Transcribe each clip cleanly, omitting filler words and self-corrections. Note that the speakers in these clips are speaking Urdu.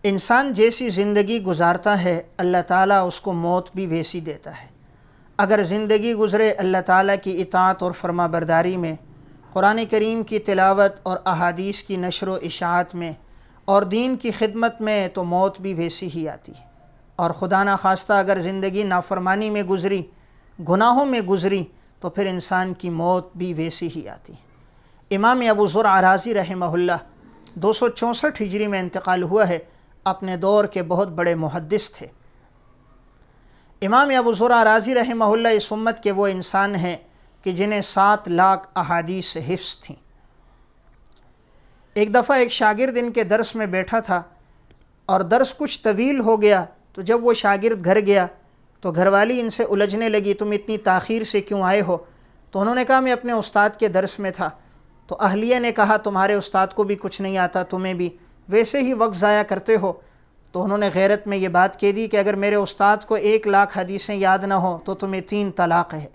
انسان جیسی زندگی گزارتا ہے اللہ تعالیٰ اس کو موت بھی ویسی دیتا ہے۔ اگر زندگی گزرے اللہ تعالیٰ کی اطاعت اور فرما برداری میں، قرآن کریم کی تلاوت اور احادیث کی نشر و اشاعت میں اور دین کی خدمت میں، تو موت بھی ویسی ہی آتی ہے۔ اور خدا نخواستہ اگر زندگی نافرمانی میں گزری، گناہوں میں گزری، تو پھر انسان کی موت بھی ویسی ہی آتی ہے۔ امام ابو زرع رازی رحمہ اللہ 264 ہجری میں انتقال ہوا ہے، اپنے دور کے بہت بڑے محدث تھے۔ امام ابو زرع رازی رحمہ اللہ اس امت کے وہ انسان ہیں کہ جنہیں 7 لاکھ احادیث حفظ تھیں۔ ایک دفعہ ایک شاگرد ان کے درس میں بیٹھا تھا اور درس کچھ طویل ہو گیا، تو جب وہ شاگرد گھر گیا تو گھر والی ان سے الجھنے لگی، تم اتنی تاخیر سے کیوں آئے ہو؟ تو انہوں نے کہا میں اپنے استاد کے درس میں تھا۔ تو اہلیہ نے کہا تمہارے استاد کو بھی کچھ نہیں آتا، تمہیں بھی ویسے ہی وقت ضائع کرتے ہو۔ تو انہوں نے غیرت میں یہ بات کہہ دی کہ اگر میرے استاد کو 1 لاکھ حدیثیں یاد نہ ہوں تو تمہیں 3 طلاق ہے۔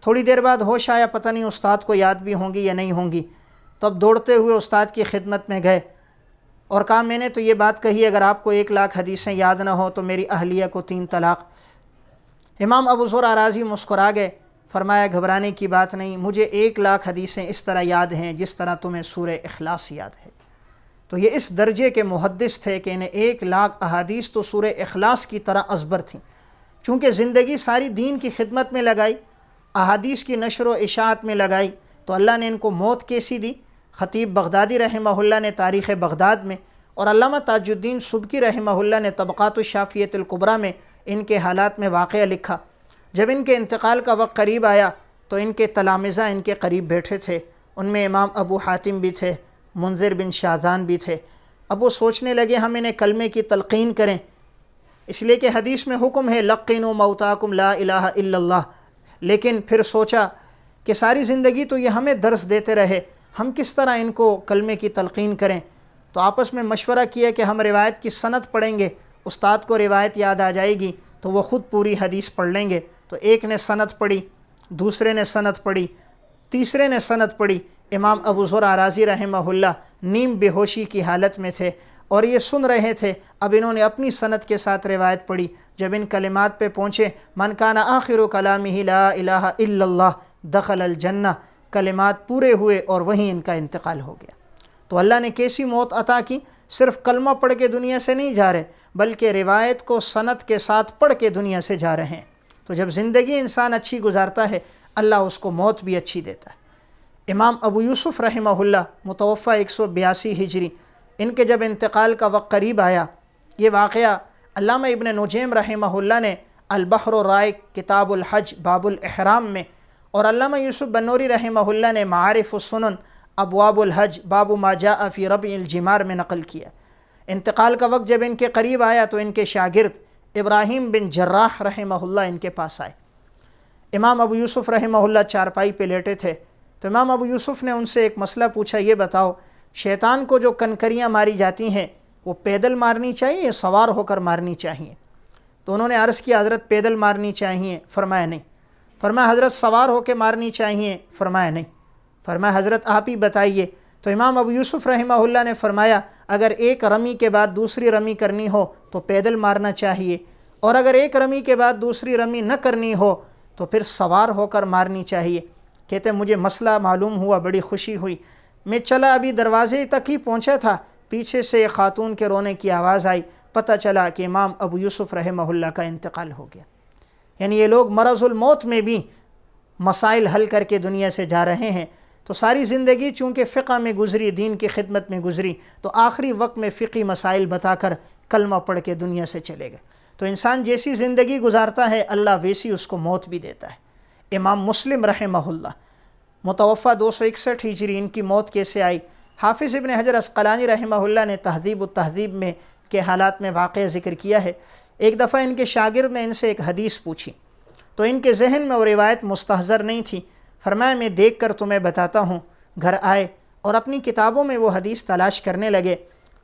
تھوڑی دیر بعد ہوش آیا، پتہ نہیں استاد کو یاد بھی ہوں گی یا نہیں ہوں گی، تو اب دوڑتے ہوئے استاد کی خدمت میں گئے اور کہا میں نے تو یہ بات کہی اگر آپ کو 1 لاکھ حدیثیں یاد نہ ہوں تو میری اہلیہ کو 3 طلاق۔ امام ابو زرع رازی مسکرا گئے، فرمایا گھبرانے کی بات نہیں، مجھے 1 لاکھ حدیثیں اس طرح یاد ہیں جس طرح تمہیں سورہ اخلاص یاد ہے۔ تو یہ اس درجے کے محدث تھے کہ انہیں 1 لاکھ احادیث تو سورہ اخلاص کی طرح ازبر تھیں۔ چونکہ زندگی ساری دین کی خدمت میں لگائی، احادیث کی نشر و اشاعت میں لگائی، تو اللہ نے ان کو موت کیسی دی۔ خطیب بغدادی رحمہ اللہ نے تاریخ بغداد میں اور علامہ تاج الدین سبکی رحمہ اللہ نے طبقات الشافعیۃ الکبریٰ میں ان کے حالات میں واقعہ لکھا۔ جب ان کے انتقال کا وقت قریب آیا تو ان کے تلامذہ ان کے قریب بیٹھے تھے، ان میں امام ابو حاتم بھی تھے، منذر بن شاذان بھی تھے۔ اب وہ سوچنے لگے ہم انہیں کلمے کی تلقین کریں، اس لیے کہ حدیث میں حکم ہے لقنوا موتاکم لا الہ الا اللہ، لیکن پھر سوچا کہ ساری زندگی تو یہ ہمیں درس دیتے رہے، ہم کس طرح ان کو کلمے کی تلقین کریں؟ تو آپس میں مشورہ کیا کہ ہم روایت کی سند پڑھیں گے، استاد کو روایت یاد آ جائے گی تو وہ خود پوری حدیث پڑھ لیں گے۔ تو ایک نے سند پڑھی، دوسرے نے سند پڑھی، تیسرے نے سند پڑھی۔ امام ابو زرع رازی رحمہ اللہ نیم بے ہوشی کی حالت میں تھے اور یہ سن رہے تھے۔ اب انہوں نے اپنی سند کے ساتھ روایت پڑھی۔ جب ان کلمات پہ پہنچے من کان آخر کلامہ لا الہ الا اللہ دخل الجنہ، کلمات پورے ہوئے اور وہیں ان کا انتقال ہو گیا۔ تو اللہ نے کیسی موت عطا کی، صرف کلمہ پڑھ کے دنیا سے نہیں جا رہے بلکہ روایت کو سند کے ساتھ پڑھ کے دنیا سے جا رہے ہیں۔ تو جب زندگی انسان اچھی گزارتا ہے اللہ اس کو موت بھی اچھی دیتا ہے۔ امام ابو یوسف رحمہ اللہ متوفی 182 ہجری، ان کے جب انتقال کا وقت قریب آیا، یہ واقعہ علامہ ابن نجیم رحمہ اللہ نے البحر الرائق کتاب الحج باب الاحرام میں، اور علامہ یوسف بنوری رحمہ اللہ نے معارف السنن ابواب الحج باب ما جاء فی ربع الجمار میں نقل کیا۔ انتقال کا وقت جب ان کے قریب آیا تو ان کے شاگرد ابراہیم بن جراح رحمہ اللہ ان کے پاس آئے۔ امام ابو یوسف رحمہ اللہ چارپائی پہ لیٹے تھے، تو امام ابو یوسف نے ان سے ایک مسئلہ پوچھا، یہ بتاؤ شیطان کو جو کنکریاں ماری جاتی ہیں وہ پیدل مارنی چاہیے یا سوار ہو کر مارنی چاہیے؟ تو انہوں نے عرض کیا حضرت پیدل مارنی چاہیے، فرمایا نہیں۔ فرمایا حضرت سوار ہو کے مارنی چاہیے، فرمایا نہیں۔ فرمایا حضرت آپ ہی بتائیے۔ تو امام ابو یوسف رحمہ اللہ نے فرمایا اگر ایک رمی کے بعد دوسری رمی کرنی ہو تو پیدل مارنا چاہیے، اور اگر ایک رمی کے بعد دوسری رمی نہ کرنی ہو تو پھر سوار ہو کر مارنی چاہیے۔ کہتے مجھے مسئلہ معلوم ہوا، بڑی خوشی ہوئی، میں چلا ابھی دروازے تک ہی پہنچا تھا، پیچھے سے ایک خاتون کے رونے کی آواز آئی، پتہ چلا کہ امام ابو یوسف رحمہ اللہ کا انتقال ہو گیا۔ یعنی یہ لوگ مرض الموت میں بھی مسائل حل کر کے دنیا سے جا رہے ہیں۔ تو ساری زندگی چونکہ فقہ میں گزری، دین کی خدمت میں گزری، تو آخری وقت میں فقہی مسائل بتا کر کلمہ پڑھ کے دنیا سے چلے گئے۔ تو انسان جیسی زندگی گزارتا ہے اللہ ویسی اس کو موت بھی دیتا ہے۔ امام مسلم رحمہ اللہ متوفی 261 ہجری، ان کی موت کیسے آئی؟ حافظ ابن حجر عسقلانی رحمہ اللہ نے تہذیب التہذیب میں کے حالات میں واقعہ ذکر کیا ہے۔ ایک دفعہ ان کے شاگرد نے ان سے ایک حدیث پوچھی تو ان کے ذہن میں وہ روایت مستحضر نہیں تھی۔ فرمایا میں دیکھ کر تمہیں بتاتا ہوں۔ گھر آئے اور اپنی کتابوں میں وہ حدیث تلاش کرنے لگے۔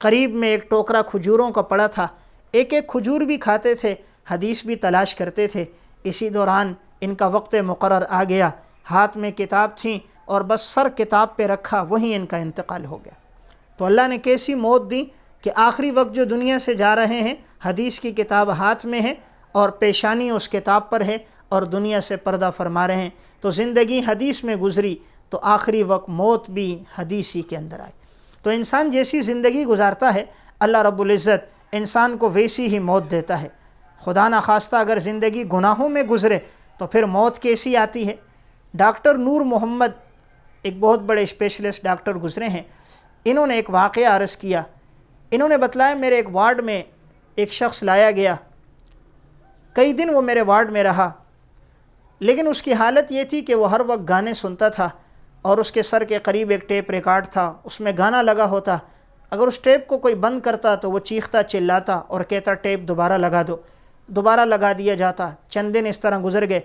قریب میں ایک ٹوکرا کھجوروں کا پڑا تھا، ایک ایک کھجور بھی کھاتے تھے، حدیث بھی تلاش کرتے تھے۔ اسی دوران ان کا وقت مقرر آ گیا، ہاتھ میں کتاب تھیں اور بس سر کتاب پہ رکھا، وہیں ان کا انتقال ہو گیا۔ تو اللہ نے کیسی موت دی کہ آخری وقت جو دنیا سے جا رہے ہیں حدیث کی کتاب ہاتھ میں ہے اور پیشانی اس کتاب پر ہے اور دنیا سے پردہ فرما رہے ہیں، تو زندگی حدیث میں گزری تو آخری وقت موت بھی حدیث ہی کے اندر آئی۔ تو انسان جیسی زندگی گزارتا ہے اللہ رب العزت انسان کو ویسی ہی موت دیتا ہے۔ خدا نخواستہ اگر زندگی گناہوں میں گزرے تو پھر موت کیسی آتی ہے۔ ڈاکٹر نور محمد ایک بہت بڑے اسپیشلسٹ ڈاکٹر گزرے ہیں، انہوں نے ایک واقعہ عرض کیا۔ انہوں نے بتلایا میرے ایک وارڈ میں ایک شخص لایا گیا، کئی دن وہ میرے وارڈ میں رہا، لیکن اس کی حالت یہ تھی کہ وہ ہر وقت گانے سنتا تھا اور اس کے سر کے قریب ایک ٹیپ ریکارڈ تھا، اس میں گانا لگا ہوتا، اگر اس ٹیپ کو کوئی بند کرتا تو وہ چیختا چلاتا اور کہتا ٹیپ دوبارہ لگا دو، دوبارہ لگا دیا جاتا۔ چند دن اس طرح گزر گئے۔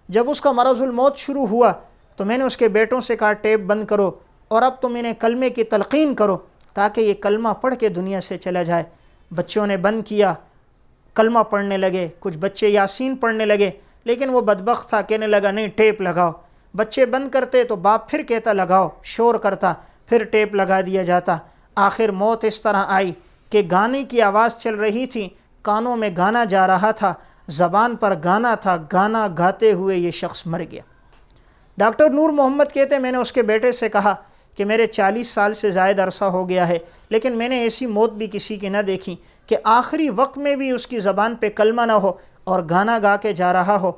جب اس کا مرض الموت شروع ہوا تو میں نے اس کے بیٹوں سے کہا ٹیپ بند کرو اور اب تم انہیں کلمے کی تلقین کرو تاکہ یہ کلمہ پڑھ کے دنیا سے چلا جائے۔ بچوں نے بند کیا، کلمہ پڑھنے لگے، کچھ بچے یاسین پڑھنے لگے، لیکن وہ بدبخت تھا، کہنے لگا نہیں ٹیپ لگاؤ۔ بچے بند کرتے تو باپ پھر کہتا لگاؤ، شور کرتا، پھر ٹیپ لگا دیا جاتا۔ آخر موت اس طرح آئی کہ گانے کی آواز چل رہی تھی، کانوں میں گانا جا رہا تھا، زبان پر گانا تھا، گانا گاتے ہوئے یہ شخص مر گیا۔ ڈاکٹر نور محمد کہتے میں نے اس کے بیٹے سے کہا کہ میرے 40 سال سے زائد عرصہ ہو گیا ہے، لیکن میں نے ایسی موت بھی کسی کی نہ دیکھی کہ آخری وقت میں بھی اس کی زبان پہ کلمہ نہ ہو اور گانا گا کے جا رہا ہو۔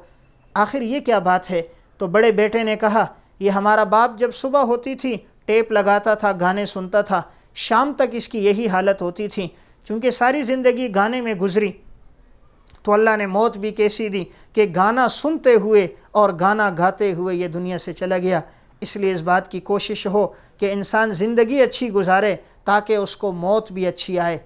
آخر یہ کیا بات ہے؟ تو بڑے بیٹے نے کہا یہ ہمارا باپ جب صبح ہوتی تھی ٹیپ لگاتا تھا، گانے سنتا تھا، شام تک اس کی یہی حالت ہوتی تھی، چونکہ ساری زندگی گانے میں گزری تو اللہ نے موت بھی کیسی دی کہ گانا سنتے ہوئے اور گانا گاتے ہوئے یہ دنیا سے چلا گیا۔ اس لیے اس بات کی کوشش ہو کہ انسان زندگی اچھی گزارے تاکہ اس کو موت بھی اچھی آئے۔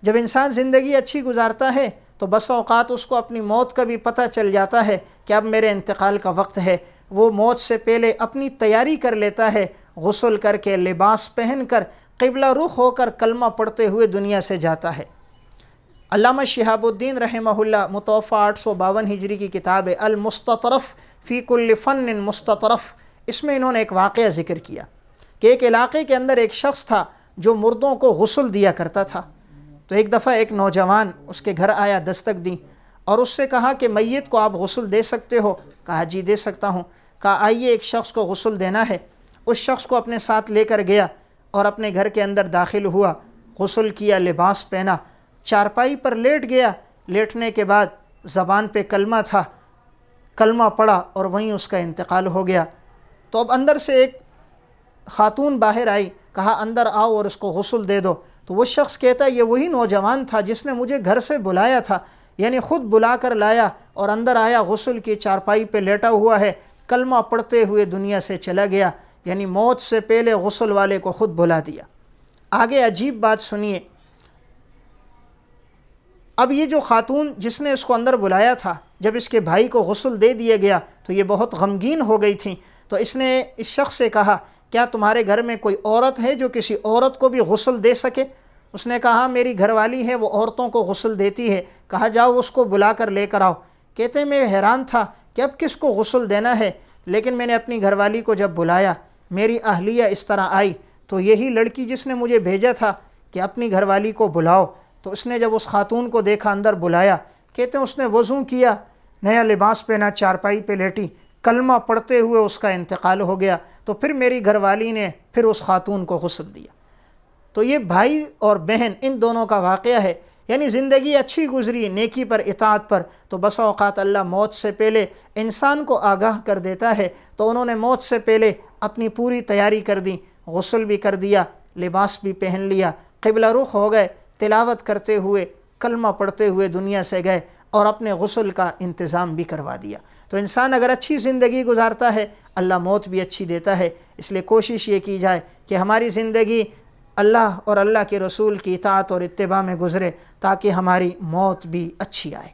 جب انسان زندگی اچھی گزارتا ہے تو بس اوقات اس کو اپنی موت کا بھی پتہ چل جاتا ہے کہ اب میرے انتقال کا وقت ہے۔ وہ موت سے پہلے اپنی تیاری کر لیتا ہے، غسل کر کے لباس پہن کر قبلہ رخ ہو کر کلمہ پڑھتے ہوئے دنیا سے جاتا ہے۔ علامہ شہاب الدین رحمہ اللہ متوفی 852 ہجری کی کتاب ہے المستطرف فی کل فن مستطرف، اس میں انہوں نے ایک واقعہ ذکر کیا کہ ایک علاقے کے اندر ایک شخص تھا جو مردوں کو غسل دیا کرتا تھا۔ تو ایک دفعہ ایک نوجوان اس کے گھر آیا، دستک دی اور اس سے کہا کہ میت کو آپ غسل دے سکتے ہو؟ کہا جی دے سکتا ہوں۔ کہا آئیے ایک شخص کو غسل دینا ہے۔ اس شخص کو اپنے ساتھ لے کر گیا اور اپنے گھر کے اندر داخل ہوا، غسل کیا، لباس پہنا، چارپائی پر لیٹ گیا۔ لیٹنے کے بعد زبان پہ کلمہ تھا، کلمہ پڑھا اور وہیں اس کا انتقال ہو گیا۔ تو اب اندر سے ایک خاتون باہر آئی، کہا اندر آؤ اور اس کو غسل دے دو۔ تو وہ شخص کہتا ہے یہ وہی نوجوان تھا جس نے مجھے گھر سے بلایا تھا، یعنی خود بلا کر لایا اور اندر آیا، غسل کی چارپائی پہ لیٹا ہوا ہے، کلمہ پڑھتے ہوئے دنیا سے چلا گیا، یعنی موت سے پہلے غسل والے کو خود بلا دیا۔ آگے عجیب بات سنیے، اب یہ جو خاتون جس نے اس کو اندر بلایا تھا، جب اس کے بھائی کو غسل دے دیا گیا تو یہ بہت غمگین ہو گئی تھیں۔ تو اس نے اس شخص سے کہا کیا تمہارے گھر میں کوئی عورت ہے جو کسی عورت کو بھی غسل دے سکے؟ اس نے کہا میری گھر والی ہے، وہ عورتوں کو غسل دیتی ہے۔ کہا جاؤ اس کو بلا کر لے کر آؤ۔ کہتے ہیں میں حیران تھا کہ اب کس کو غسل دینا ہے، لیکن میں نے اپنی گھر والی کو جب بلایا، میری اہلیہ اس طرح آئی تو یہی لڑکی جس نے مجھے بھیجا تھا کہ اپنی گھر والی کو بلاؤ، تو اس نے جب اس خاتون کو دیکھا اندر بلایا، کہتے ہیں اس نے وضو کیا، نیا لباس پہنا، چارپائی پہ لیٹی، کلمہ پڑھتے ہوئے اس کا انتقال ہو گیا۔ تو پھر میری گھر والی نے پھر اس خاتون کو غسل دیا۔ تو یہ بھائی اور بہن ان دونوں کا واقعہ ہے، یعنی زندگی اچھی گزری نیکی پر، اطاعت پر، تو بس اوقات اللہ موت سے پہلے انسان کو آگاہ کر دیتا ہے۔ تو انہوں نے موت سے پہلے اپنی پوری تیاری کر دی، غسل بھی کر دیا، لباس بھی پہن لیا، قبلہ رخ ہو گئے، تلاوت کرتے ہوئے، کلمہ پڑھتے ہوئے دنیا سے گئے اور اپنے غسل کا انتظام بھی کروا دیا۔ تو انسان اگر اچھی زندگی گزارتا ہے اللہ موت بھی اچھی دیتا ہے۔ اس لیے کوشش یہ کی جائے کہ ہماری زندگی اللہ اور اللہ کے رسول کی اطاعت اور اتباع میں گزرے تاکہ ہماری موت بھی اچھی آئے۔